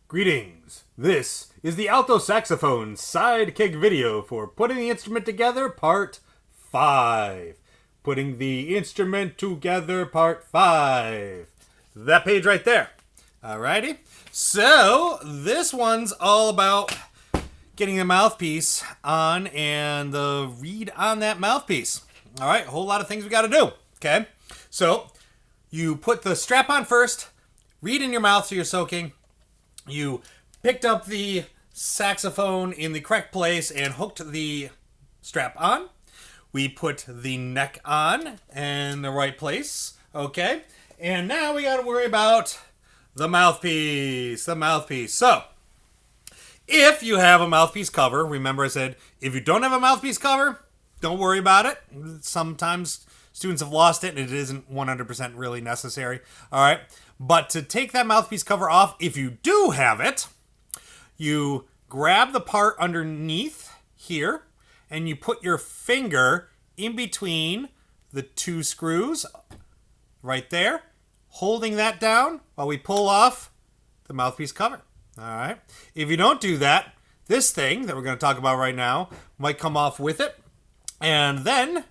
Greetings. This is the Alto Saxophone Sidekick video for Putting the Instrument Together Part 5. Putting the Instrument Together Part 5. That page right there. Alrighty. So, this one's all about getting the mouthpiece on and the reed on that mouthpiece. Alright, a whole lot of things we gotta do. Okay? So, you put the strap on first, reed in your mouth so you're soaking. You picked up the saxophone in the correct place and hooked the strap on. We put the neck on in the right place. Okay. And now we got to worry about the mouthpiece. So, if you have a mouthpiece cover, remember I said, if you don't have a mouthpiece cover, don't worry about it. Sometimes students have lost it and it isn't 100% really necessary. All right. But to take that mouthpiece cover off, if you do have it, you grab the part underneath here and you put your finger in between the two screws right there, holding that down while we pull off the mouthpiece cover. All right. If you don't do that, this thing that we're going to talk about right now might come off with it. And then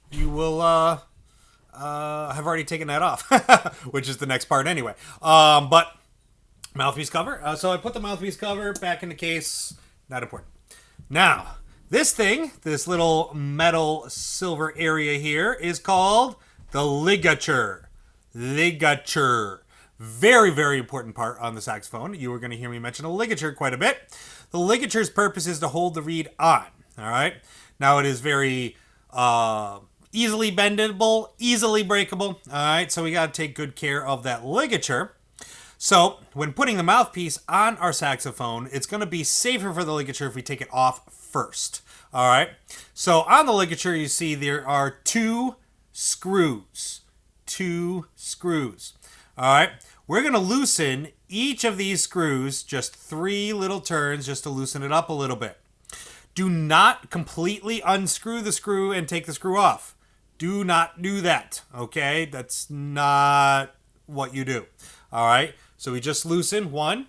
you will have already taken that off, which is the next part anyway. But mouthpiece cover. So I put the mouthpiece cover back in the case. Not important. Now, this thing, this little metal silver area here is called the ligature. Ligature. Very, very important part on the saxophone. You were going to hear me mention a ligature quite a bit. The ligature's purpose is to hold the reed on. All right. Now it is very easily bendable, easily breakable. All right, so we got to take good care of that ligature. So when putting the mouthpiece on our saxophone, it's going to be safer for the ligature if we take it off first. All right, so on the ligature, you see there are two screws. All right, we're going to loosen each of these screws, just 3 little turns just to loosen it up a little bit. Do not completely unscrew the screw and take the screw off. Do not do that, okay? That's not what you do. All right, so we just loosen. 1,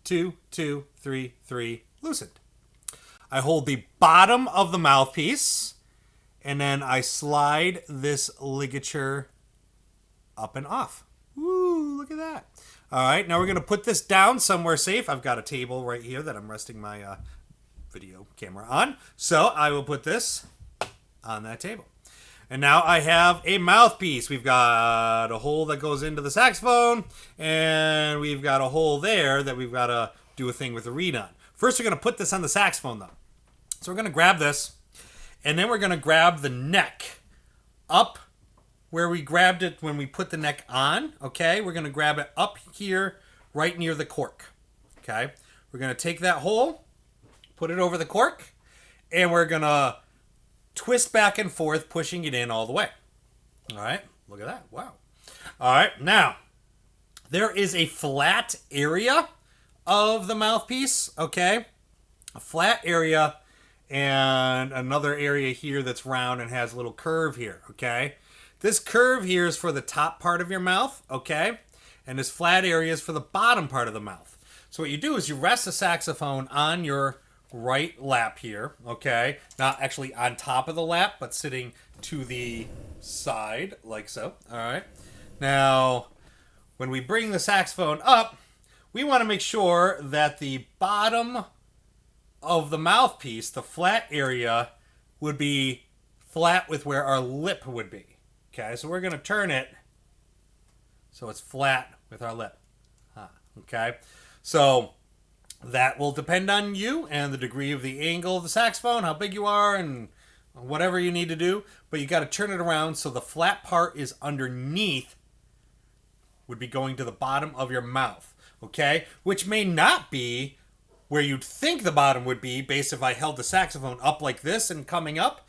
2, 2, 3, 3, loosened. I hold the bottom of the mouthpiece, and then I slide this ligature up and off. Woo, look at that. All right, now we're going to put this down somewhere safe. I've got a table right here that I'm resting my video camera on. So I will put this on that table. And now I have a mouthpiece. We've got a hole that goes into the saxophone, and we've got a hole there that we've got to do a thing with the reed on. First, we're going to put this on the saxophone, though. So we're going to grab this, and then we're going to grab the neck up where we grabbed it when we put the neck on, okay? We're going to grab it up here right near the cork, okay? We're going to take that hole, put it over the cork, and we're going to twist back and forth, pushing it in all the way. All right, look at that. Wow. All right, now, there is a flat area of the mouthpiece, okay? A flat area and another area here that's round and has a little curve here, okay? This curve here is for the top part of your mouth, okay? And this flat area is for the bottom part of the mouth. So what you do is you rest the saxophone on your right lap here, okay? Not actually on top of the lap, but sitting to the side, like so, all right? Now, when we bring the saxophone up, we want to make sure that the bottom of the mouthpiece, the flat area, would be flat with where our lip would be, okay? So we're going to turn it so it's flat with our lip, okay? So that will depend on you and the degree of the angle of the saxophone, how big you are, and whatever you need to do. But you got to turn it around so the flat part is underneath, would be going to the bottom of your mouth, okay? Which may not be where you'd think the bottom would be, based if I held the saxophone up like this and coming up.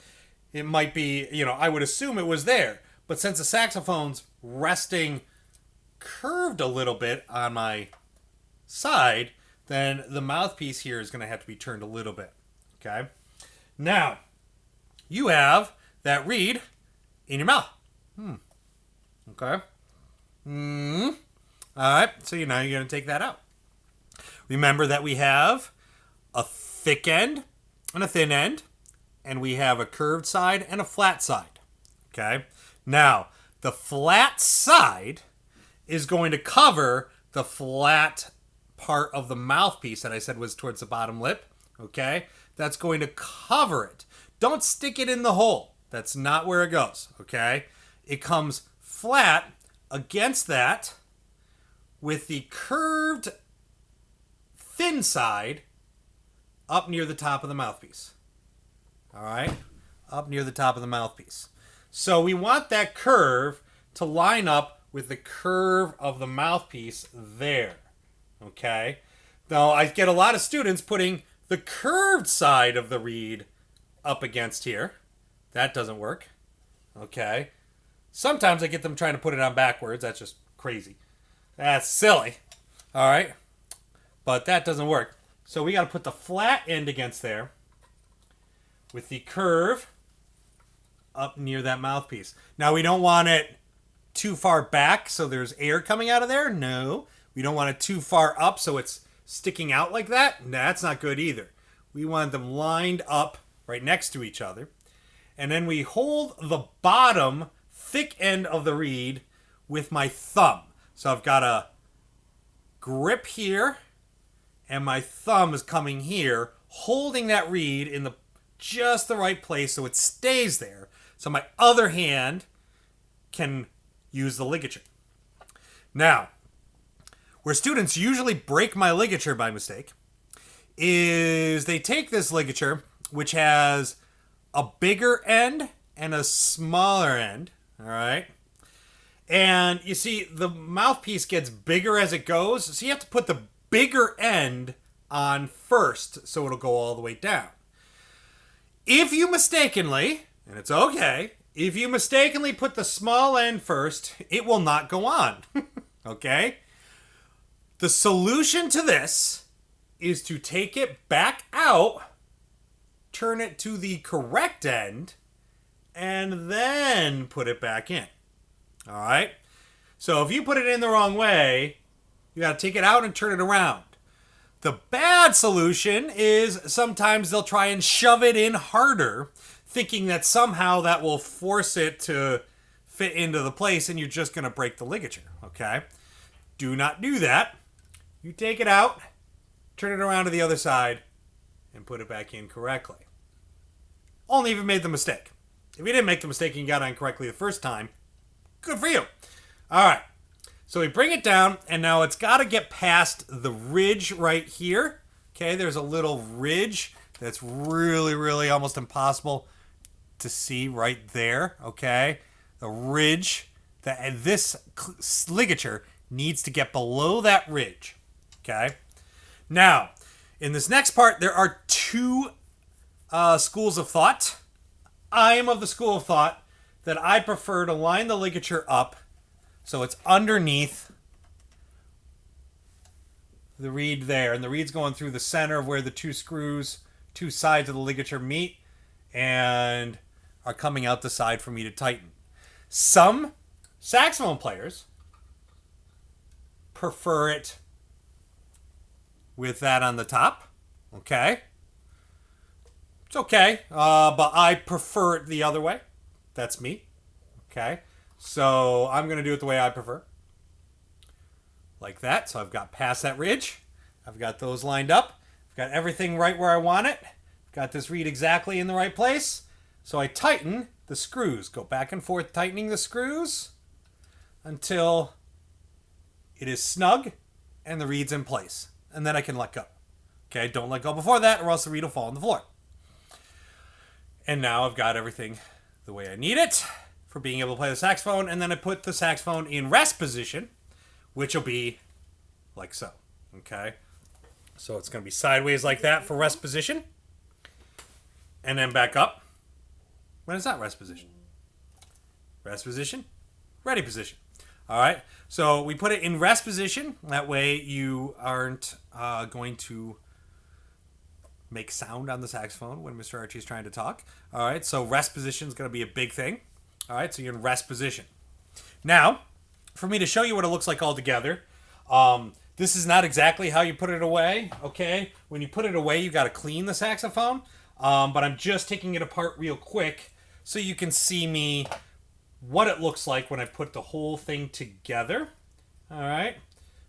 It might be, I would assume it was there. But since the saxophone's resting curved a little bit on my side, then the mouthpiece here is going to have to be turned a little bit, okay? Now, you have that reed in your mouth. Okay. All right, so now you're going to take that out. Remember that we have a thick end and a thin end, and we have a curved side and a flat side. Okay? Now, the flat side is going to cover the flat part of the mouthpiece that I said was towards the bottom lip. Okay? That's going to cover it. Don't stick it in the hole. That's not where it goes. Okay? It comes flat against that with the curved thin side up near the top of the mouthpiece. All right? Up near the top of the mouthpiece. So we want that curve to line up with the curve of the mouthpiece there. Okay? Now, I get a lot of students putting the curved side of the reed up against here. That doesn't work. Okay? Sometimes I get them trying to put it on backwards. That's just crazy. That's silly. All right? But that doesn't work. So we got to put the flat end against there with the curve up near that mouthpiece. Now, we don't want it too far back so there's air coming out of there. No. We don't want it too far up so it's sticking out like that. That's not good either. We want them lined up right next to each other. And then we hold the bottom thick end of the reed with my thumb. So I've got a grip here, and my thumb is coming here, holding that reed in just the right place so it stays there. So my other hand can use the ligature. Now, where students usually break my ligature by mistake is they take this ligature, which has a bigger end and a smaller end, all right? And you see, the mouthpiece gets bigger as it goes, so you have to put the bigger end on first so it'll go all the way down. If you mistakenly, and it's okay, if you mistakenly put the small end first, it will not go on. Okay? The solution to this is to take it back out, turn it to the correct end, and then put it back in. All right? So if you put it in the wrong way, you got to take it out and turn it around. The bad solution is sometimes they'll try and shove it in harder, thinking that somehow that will force it to fit into the place and you're just going to break the ligature, okay? Do not do that. You take it out, turn it around to the other side, and put it back in correctly. Only if you made the mistake. If you didn't make the mistake and you got on correctly the first time, good for you. All right. So we bring it down, and now it's got to get past the ridge right here. Okay, there's a little ridge that's really, really almost impossible to see right there. Okay, the ridge, this ligature needs to get below that ridge. Okay, now in this next part, there are two schools of thought. I am of the school of thought that I prefer to line the ligature up so it's underneath the reed there. And the reed's going through the center of where the two sides of the ligature meet and are coming out the side for me to tighten. Some saxophone players prefer it with that on the top. Okay. It's okay. But I prefer it the other way. That's me. Okay. So I'm going to do it the way I prefer. Like that. So I've got past that ridge. I've got those lined up. I've got everything right where I want it. Got this reed exactly in the right place. So I tighten the screws. Go back and forth tightening the screws until it is snug and the reed's in place. And then I can let go. Okay, don't let go before that or else the reed will fall on the floor. And now I've got everything the way I need it for being able to play the saxophone. And then I put the saxophone in rest position, which will be like so. Okay, so it's going to be sideways like that for rest position. And then back up. When is that rest position? Rest position, ready position. All right, so we put it in rest position. That way you aren't going to make sound on the saxophone when Mr. Archie is trying to talk. All right, so rest position is going to be a big thing. All right, so you're in rest position. Now, for me to show you what it looks like all together, This is not exactly how you put it away, okay? When you put it away, you got to clean the saxophone. But I'm just taking it apart real quick so you can see me what it looks like when I put the whole thing together. All right.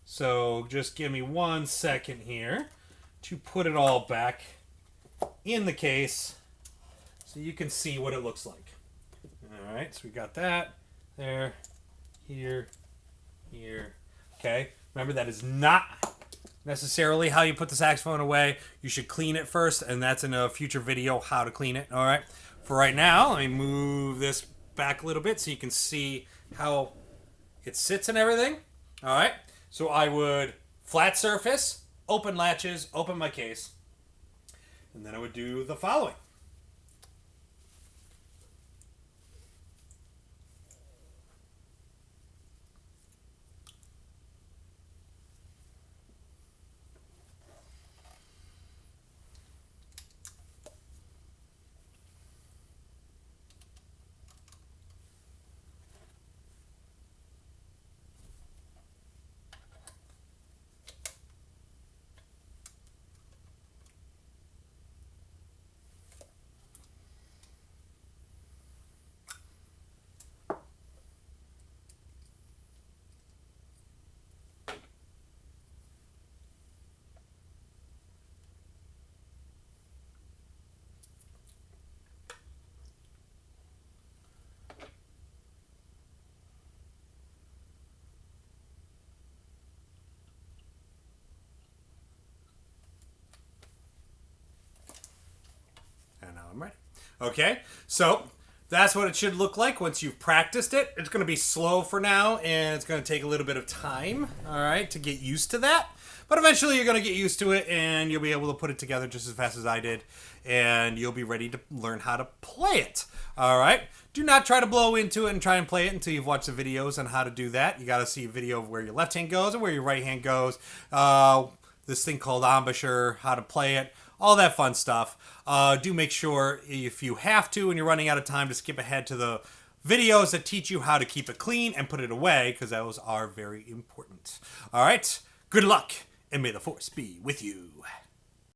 So just give me 1 second here to put it all back in the case so you can see what it looks like. All right. So we got that there, here, here. Okay. Remember, that is not necessarily how you put the saxophone away. You should clean it first, and that's in a future video how to clean it. All right. For right now, let me move this back a little bit so you can see how it sits and everything. All right. So I would flat surface, open latches, open my case, and then I would do the following. And now I'm ready. Okay, so that's what it should look like once you've practiced it. It's going to be slow for now, and it's going to take a little bit of time, all right, to get used to that. But eventually you're going to get used to it, and you'll be able to put it together just as fast as I did, and you'll be ready to learn how to play it, all right? Do not try to blow into it and try and play it until you've watched the videos on how to do that. You got to see a video of where your left hand goes and where your right hand goes. This thing called embouchure, how to play it, all that fun stuff. Do make sure, if you have to and you're running out of time, to skip ahead to the videos that teach you how to keep it clean and put it away, because those are very important. All right, good luck, and may the force be with you.